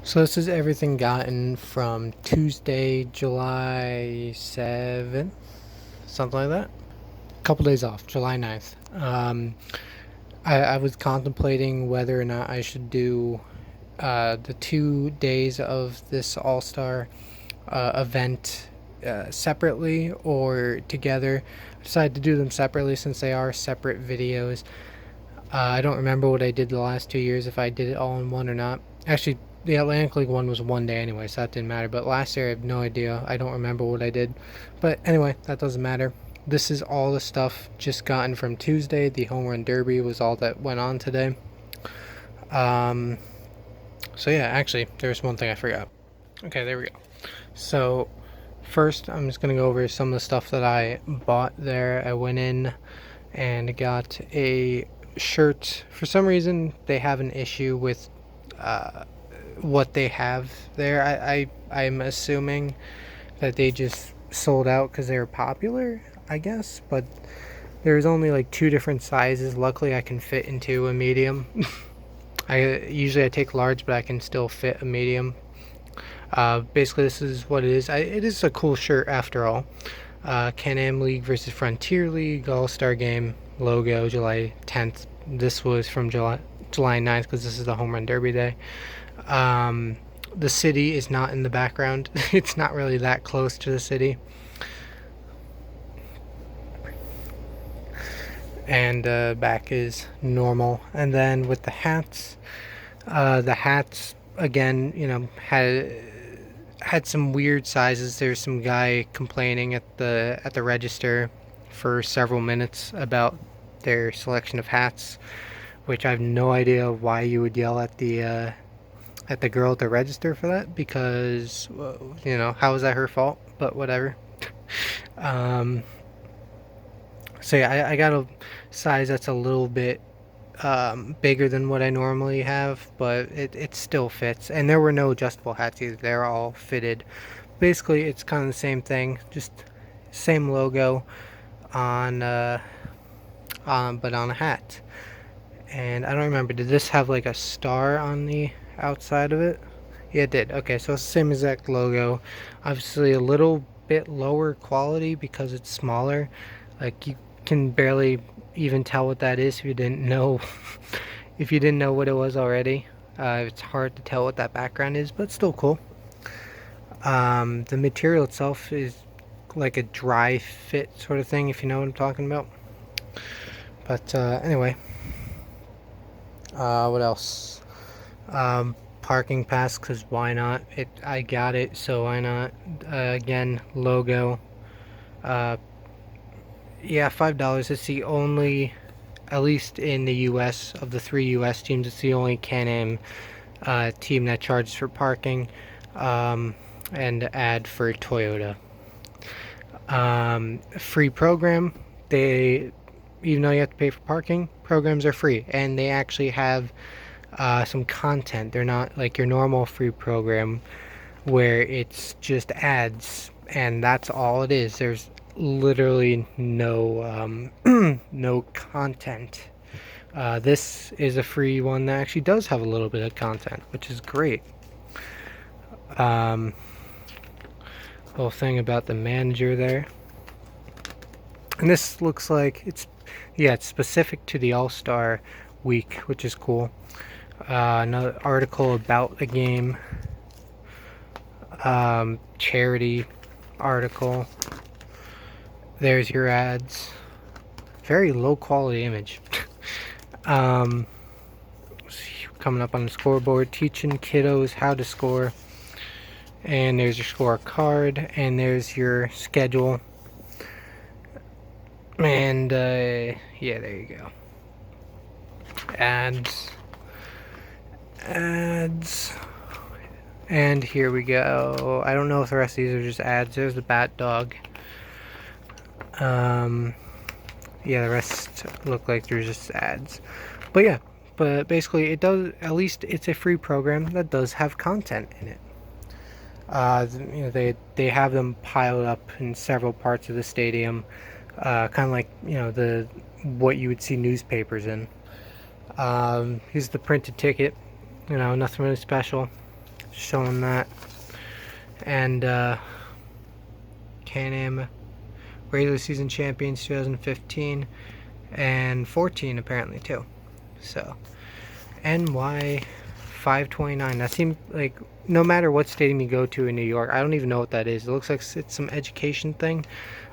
So this is everything gotten from Tuesday, July 7th, something like that. A couple days off, July 9th. I was contemplating whether or not I should do the 2 days of this All Star event separately or together. I decided to do them separately since they are separate videos. I don't remember what I did the last 2 years, if I did it all in one or not. Actually, the Atlantic League one was one day anyway, so that didn't matter. But last year, I have no idea. I don't remember what I did. But anyway, that doesn't matter. This is all the stuff just gotten from Tuesday. The home run derby was all that went on today. Um, so yeah, actually, there's one thing I forgot. Okay, there we go. So first, I'm just gonna go over some of the stuff that I bought there. I went in and got a shirt. For some reason, they have an issue with uh, what they have there. I'm assuming that they just sold out because they were popular, I guess. But there's only like two different sizes. Luckily, I can fit into a medium. I take large, but I can still fit a medium. Basically, this is what it is. It is a cool shirt after all. Can-Am League versus Frontier League All-Star Game logo, July 10th. This was from July 9th because this is the home run derby day. The city is not in the background. It's not really that close to the city. And back is normal. And then with the hats again, had some weird sizes. There's some guy complaining at the register for several minutes about their selection of hats, which I have no idea why you would yell at the girl at the register for that, because how is that her fault? But whatever. um, so yeah, I got a size that's a little bit bigger than what I normally have, but it still fits. And there were no adjustable hats either. They're all fitted. Basically, it's kind of the same thing, just same logo on, but on a hat. And I don't remember, did this have like a star on the outside of it? Yeah, it did. Okay, so it's the same exact logo. Obviously, a little bit lower quality because it's smaller. Like, you can barely even tell what that is if you didn't know if you didn't know what it was already. It's hard to tell what that background is, but still cool. The material itself is like a dry fit sort of thing, if you know what I'm talking about. But anyway, what else? Parking pass, because why not? I got it, so why not? Again, logo. Uh, yeah, $5. It's the only, at least in the U.S., of the three U.S. teams, it's the only Can-Am team that charges for parking, and ad for Toyota. Free program. Even though you have to pay for parking, programs are free, and they actually have some content. They're not like your normal free program where it's just ads and that's all it is. There's literally no no content. This is a free one that actually does have a little bit of content, which is great. Whole thing about the manager there, and this looks like it's specific to the All-Star week, which is cool. Another article about the game, charity article. There's your ads. Very low quality image. Coming up on the scoreboard, teaching kiddos how to score. And there's your scorecard, and there's your schedule. And yeah, there you go. Ads. And here we go. I don't know if the rest of these are just ads. There's the bat dog. Yeah, the rest look like they're just ads. But yeah, but basically it does, at least it's a free program that does have content in it. They have them piled up in several parts of the stadium, kind of like the what you would see newspapers in. Here's the printed ticket. Nothing really special. showing that. And Can-Am regular season champions 2015 and 14 apparently too. So NY 529. That seems like no matter what stadium you go to in New York, I don't even know what that is. It looks like it's some education thing,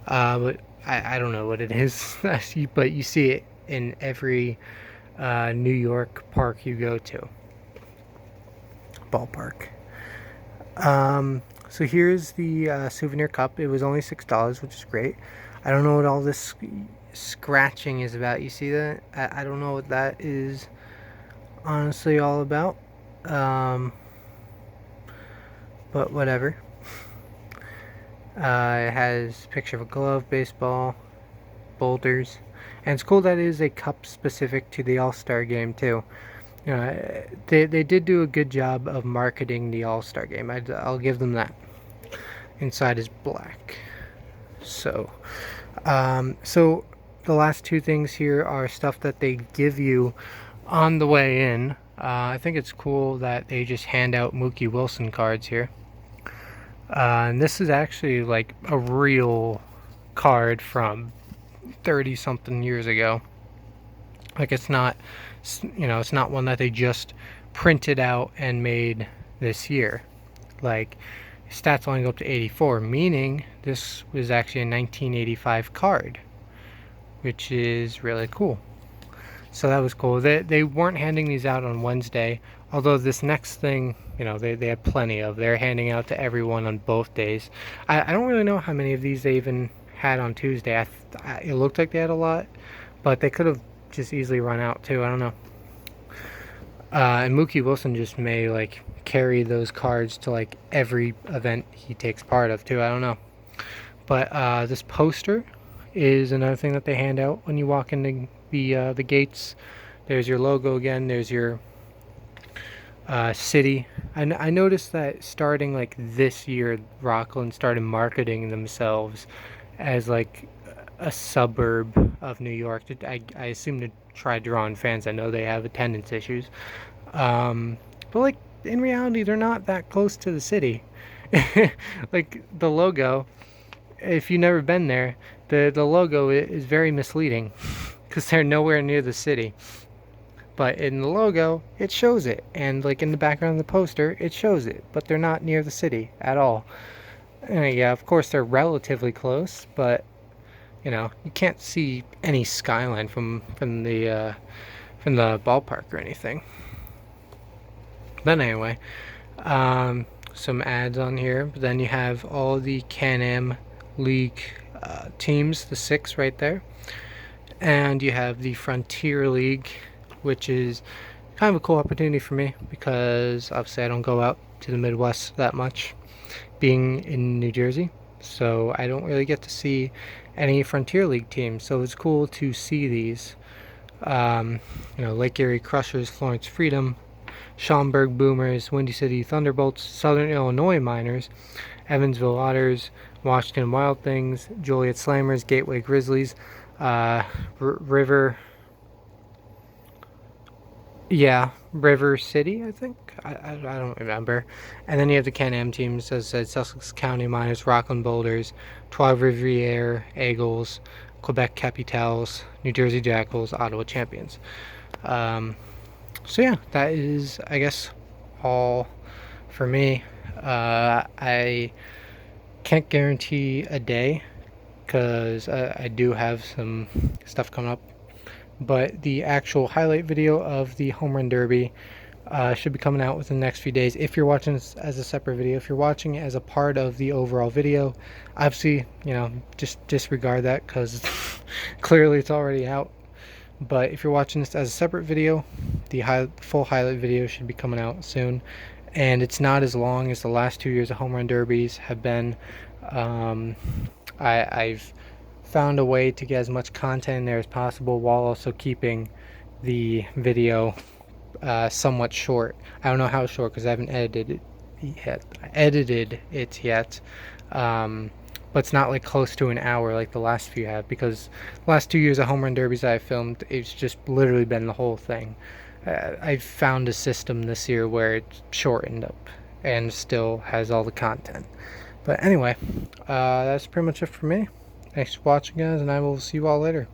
but I don't know what it is. But you see it in every New York park you go to. Ballpark. So here's the Souvenir Cup. It was only $6, which is great. I don't know what all this scratching is about. You see that? I don't know what that is honestly all about. But whatever. It has a picture of a glove, baseball, boulders, and it's cool that it is a cup specific to the All-Star game too. They did do a good job of marketing the All-Star game. I'll give them that. Inside is black. So the last two things here are stuff that they give you on the way in. I think it's cool that they just hand out Mookie Wilson cards here. And this is actually like a real card from 30 something years ago. Like it's not, it's not one that they just printed out and made this year. Like stats only go up to 84, meaning this was actually a 1985 card, which is really cool. So that was cool. They weren't handing these out on Wednesday, although this next thing, they had plenty of. They're handing out to everyone on both days. I don't really know how many of these they even had on Tuesday. It looked like they had a lot, but they could have just easily run out too. I don't know. And Mookie Wilson just may like carry those cards to like every event he takes part of too. I don't know. But this poster is another thing that they hand out when you walk into the gates. There's your logo again. There's your city. I noticed that starting like this year, Rockland started marketing themselves as like a suburb of New York. I assume to try drawing fans. I know they have attendance issues, but like in reality, they're not that close to the city. Like the logo, if you've never been there, the logo is very misleading because they're nowhere near the city. But in the logo, it shows it, and like in the background of the poster, it shows it, but they're not near the city at all. And yeah, of course they're relatively close, but you can't see any skyline from the ballpark or anything. But anyway, some ads on here. But then you have all the Can-Am League teams, the 6 right there, and you have the Frontier League, which is kind of a cool opportunity for me because obviously I don't go out to the Midwest that much, being in New Jersey, so I don't really get to see any Frontier League teams. So it's cool to see these. Lake Erie Crushers, Florence Freedom, Schaumburg Boomers, Windy City Thunderbolts, Southern Illinois Miners, Evansville Otters, Washington Wild Things, Joliet Slammers, Gateway Grizzlies, River City, I think. I don't remember. And then you have the Can-Am teams, as I said, Sussex County Miners, Rockland Boulders, Trois Rivières Eagles, Quebec Capitals, New Jersey Jackals, Ottawa Champions. So yeah, that is, I guess, all for me. I can't guarantee a day because I do have some stuff coming up. But the actual highlight video of the Home Run Derby should be coming out within the next few days. If you're watching this as a separate video, if you're watching it as a part of the overall video, obviously, just disregard that because clearly it's already out. But if you're watching this as a separate video, the full highlight video should be coming out soon. And it's not as long as the last 2 years of Home Run Derbies have been. I've found a way to get as much content in there as possible while also keeping the video somewhat short. I don't know how short because I haven't edited it yet. But it's not like close to an hour like the last few have, because the last 2 years of Home Run Derbies I've filmed, it's just literally been the whole thing. I've found a system this year where it's shortened up and still has all the content. But anyway, that's pretty much it for me. Thanks for watching, guys, and I will see you all later.